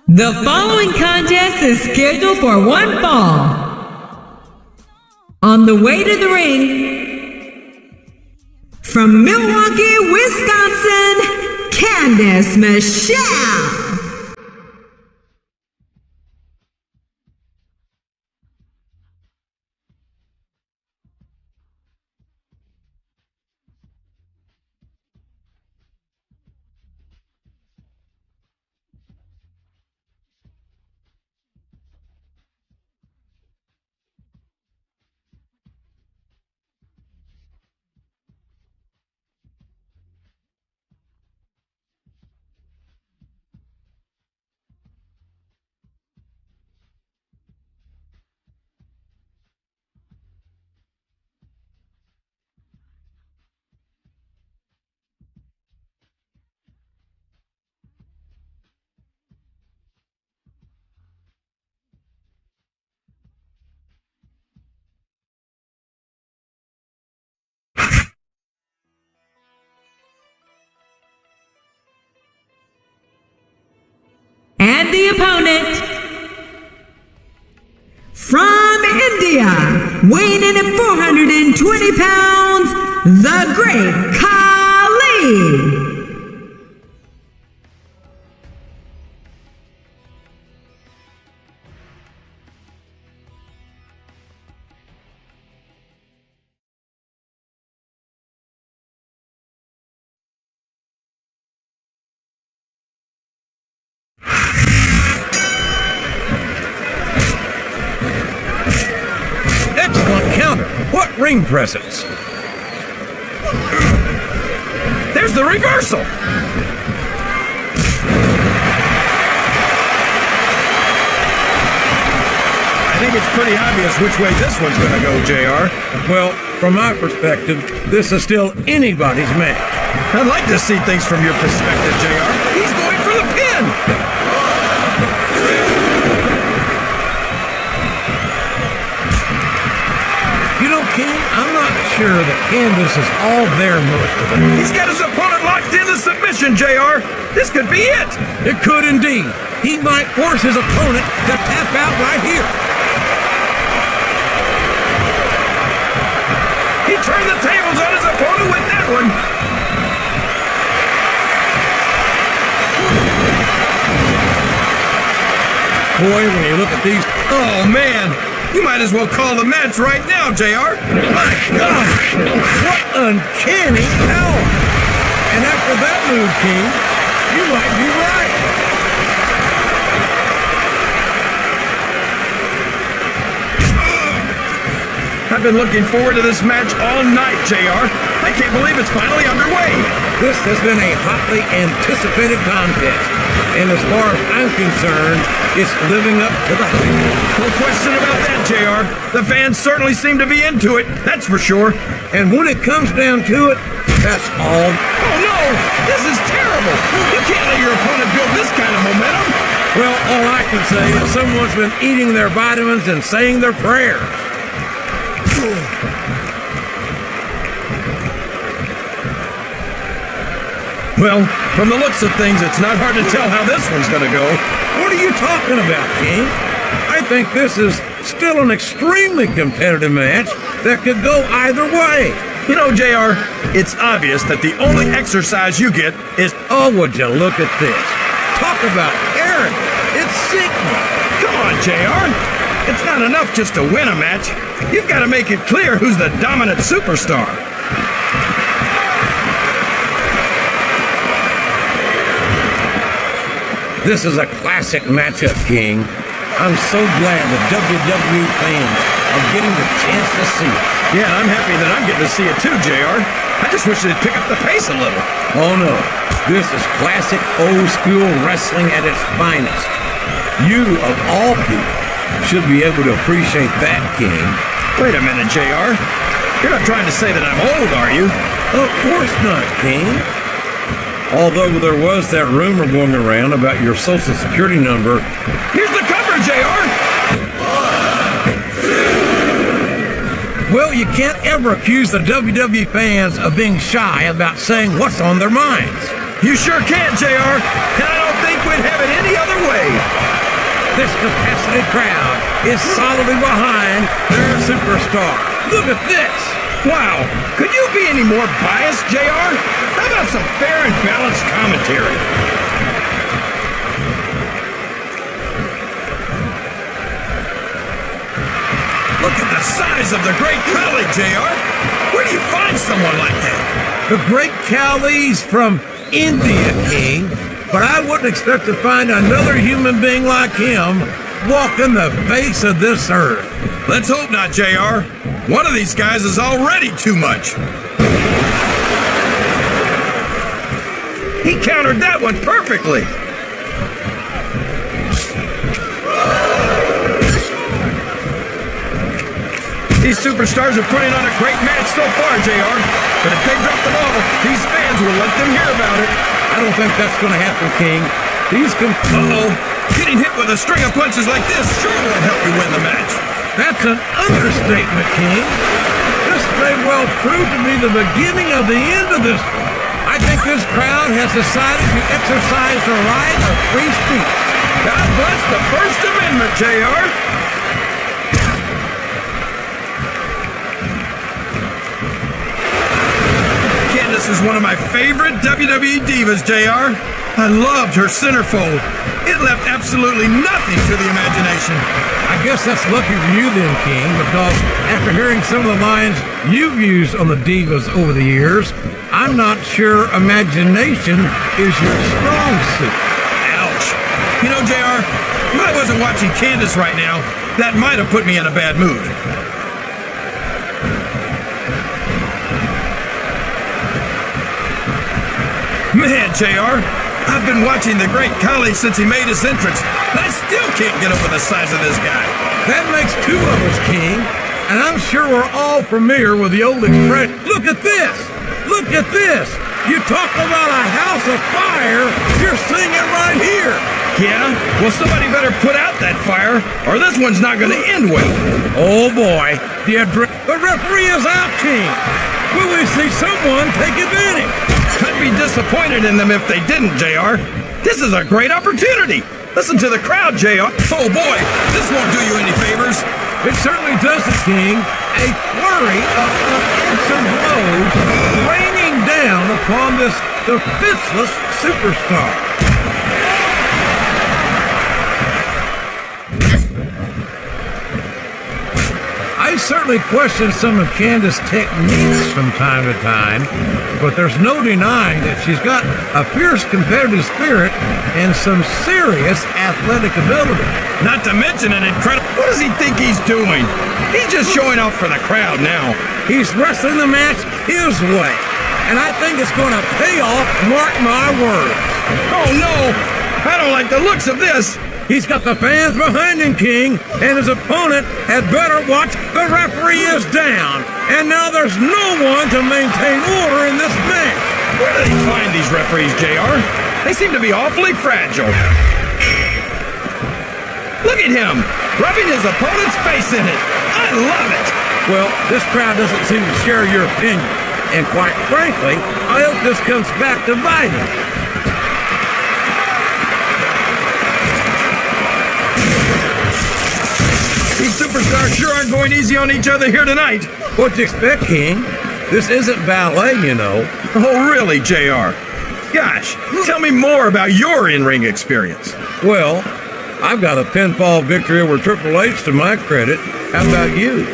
The following contest is scheduled for one fall. On the way to the ring, from Milwaukee, Wisconsin, Candice Michelle. And the opponent, from India, weighing in at 420 pounds, the great Khali. What ring presence? There's the reversal! I think it's pretty obvious which way this one's gonna go, JR. Well, from my perspective, this is still anybody's match. I'd like to see things from your perspective, JR. He's going for the pin! King, I'm not sure that Candice is all there most of it. He's got his opponent locked into submission, JR. This could be it. It could indeed. He might force his opponent to tap out right here. He turned the tables on his opponent with that one. Boy, when you look at these... Oh, man. You might as well call the match right now, JR. My gosh, what uncanny power. And after that move, King, you might be right. I've been looking forward to this match all night, JR. I can't believe it's finally underway. This has been a hotly anticipated contest. And as far as I'm concerned, it's living up to the hype. No question about that, JR. The fans certainly seem to be into it, that's for sure. And when it comes down to it, that's all. Oh no! This is terrible! You can't let your opponent build this kind of momentum! Well, all I can say is someone's been eating their vitamins and saying their prayers. Well, from the looks of things, it's not hard to tell how this one's gonna go. What are you talking about, King? I think this is still an extremely competitive match that could go either way. You know, JR, it's obvious that the only exercise you get is... Oh, would you look at this? Talk about arrogant. It's sickening. Come on, JR. It's not enough just to win a match. You've got to make it clear who's the dominant superstar. This is a classic matchup, King. I'm so glad the WWE fans are getting the chance to see it. Yeah, I'm happy that I'm getting to see it too, JR. I just wish they'd pick up the pace a little. Oh no, this is classic old school wrestling at its finest. You, of all people, should be able to appreciate that, King. Wait a minute, JR. You're not trying to say that I'm old, are you? Of course not, King. Although there was that rumor going around about your social security number. Here's the cover, JR! 1, 2. Well, you can't ever accuse the WWE fans of being shy about saying what's on their minds. You sure can, JR, and I don't think we'd have it any other way. This capacity crowd is solidly behind their superstar. Look at this. Wow, could you be any more biased, JR? How about some fair and balanced commentary? Look at the size of the great Khali, JR. Where do you find someone like that? The great Khali's from India, King, but I wouldn't expect to find another human being like him walking the face of this earth. Let's hope not, JR. One of these guys is already too much. He countered that one perfectly. These superstars are putting on a great match so far, JR. But if they drop the ball, these fans will let them hear about it. I don't think that's going to happen, King. These can... Uh-oh. Getting hit with a string of punches like this sure won't help you win the match. That's an understatement, King. This may well prove to be the beginning of the end of this one. I think this crowd has decided to exercise the right of free speech. God bless the First Amendment, JR. Candice is one of my favorite WWE divas, JR. I loved her centerfold. It left absolutely nothing to the imagination. I guess that's lucky for you then, King, because after hearing some of the lines you've used on the divas over the years, I'm not sure imagination is your strong suit. Ouch. You know, JR, if I wasn't watching Candice right now, that might have put me in a bad mood. Man, JR, I've been watching the great Khali since he made his entrance, and I still can't get over the size of this guy. That makes two of us, King, and I'm sure we're all familiar with the old expression. Look at this! Look at this! You talk about a house of fire, you're seeing it right here! Yeah? Well, somebody better put out that fire, or this one's not going to end well. Oh boy, the referee is out, King! Will we see someone take advantage? I'd be disappointed in them if they didn't, JR. This is a great opportunity. Listen to the crowd, JR. Oh boy, this won't do you any favors. It certainly doesn't, King. A flurry of offensive blows raining down upon this defenseless superstar. I certainly question some of Candice's techniques from time to time, but there's no denying that she's got a fierce competitive spirit and some serious athletic ability. Not to mention an incredible... What does he think he's doing? He's just showing off for the crowd now. He's wrestling the match his way, and I think it's going to pay off, mark my words. Oh no! I don't like the looks of this. He's got the fans behind him, King, and his opponent had better watch. The referee is down, and now there's no one to maintain order in this match. Where do they find these referees, JR? They seem to be awfully fragile. Look at him, rubbing his opponent's face in it. I love it. Well, this crowd doesn't seem to share your opinion, and quite frankly, I hope this comes back to bite him. These superstars sure aren't going easy on each other here tonight. What'd you expect, King? This isn't ballet, you know. Oh, really, JR? Gosh, tell me more about your in-ring experience. Well, I've got a pinfall victory over Triple H to my credit. How about you?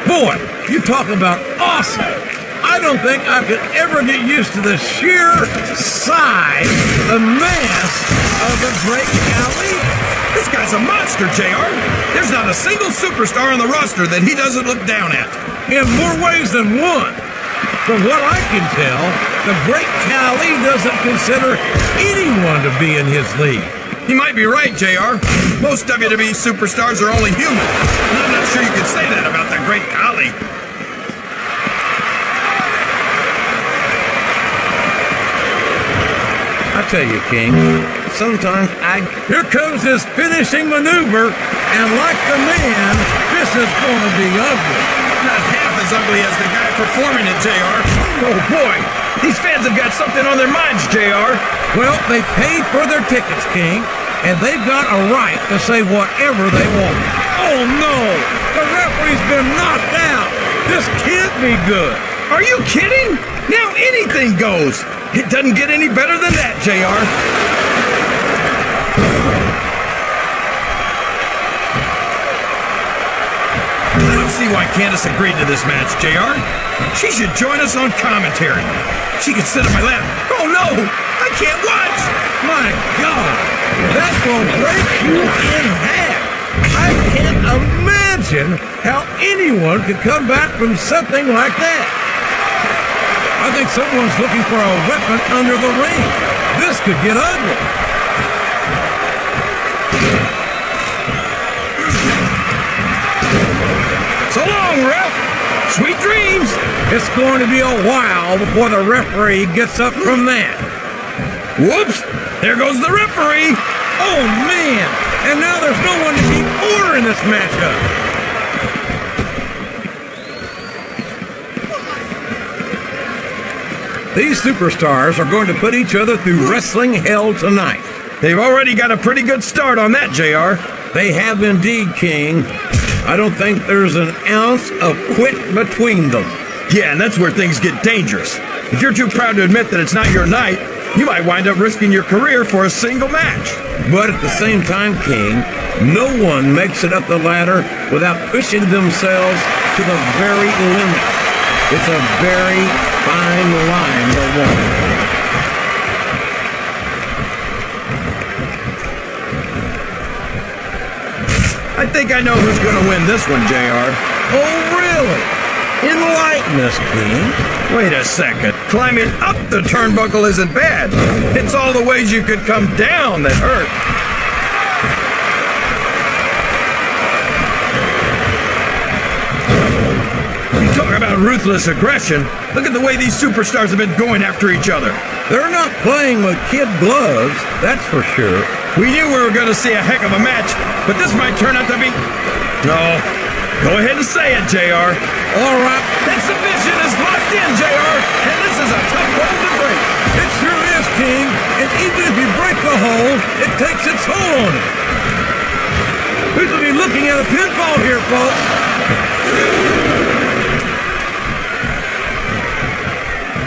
Boy, you talk about awesome. I don't think I could ever get used to the sheer size, the mass of the great Khali. This guy's a monster, JR. There's not a single superstar on the roster that he doesn't look down at. In more ways than one. From what I can tell, the great Khali doesn't consider anyone to be in his league. He might be right, JR. Most WWE superstars are only human. And I'm not sure you could say that about the great Khali. I tell you, King, sometimes Here comes this finishing maneuver, and like the man, this is going to be ugly. Not half as ugly as the guy performing it, JR. Oh boy, these fans have got something on their minds, JR. Well, they paid for their tickets, King, and they've got a right to say whatever they want. Oh no! The referee's been knocked out! This can't be good! Are you kidding? Now anything goes. It doesn't get any better than that, JR. I don't see why Candice agreed to this match, JR. She should join us on commentary. She could sit on my lap. Oh no! I can't watch! My God! That's gonna break you in half! I can't imagine how anyone could come back from something like that! I think someone's looking for a weapon under the ring. This could get ugly. So long, ref! Sweet dreams! It's going to be a while before the referee gets up from that. Whoops! There goes the referee! Oh, man! And now there's no one to keep order in this matchup. These superstars are going to put each other through wrestling hell tonight. They've already got a pretty good start on that, JR. They have indeed, King. I don't think there's an ounce of quit between them. Yeah, and that's where things get dangerous. If you're too proud to admit that it's not your night, you might wind up risking your career for a single match. But at the same time, King, no one makes it up the ladder without pushing themselves to the very limit. It's a very fine line to walk. I think I know who's going to win this one, JR. Oh, really? Enlighten us, King. Wait a second. Climbing up the turnbuckle isn't bad. It's all the ways you could come down that hurt. You talk about ruthless aggression. Look at the way these superstars have been going after each other. They're not playing with kid gloves, that's for sure. We knew we were going to see a heck of a match, but this might turn out to be... No. Go ahead and say it, JR. All right. That submission is locked in, JR, and this is a tough hold to break. It sure is, King. And even if you break the hold, it takes its toll on it. We could be looking at a pinfall here, folks.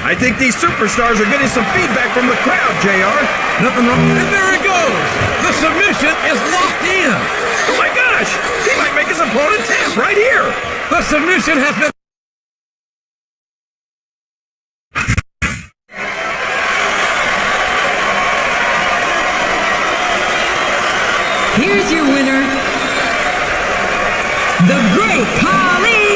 I think these superstars are getting some feedback from the crowd, JR. Nothing wrong. And there it goes. The submission is locked in. Oh my gosh! He might make his opponent tap right here. The submission has been... Here's your winner, the Great Khali.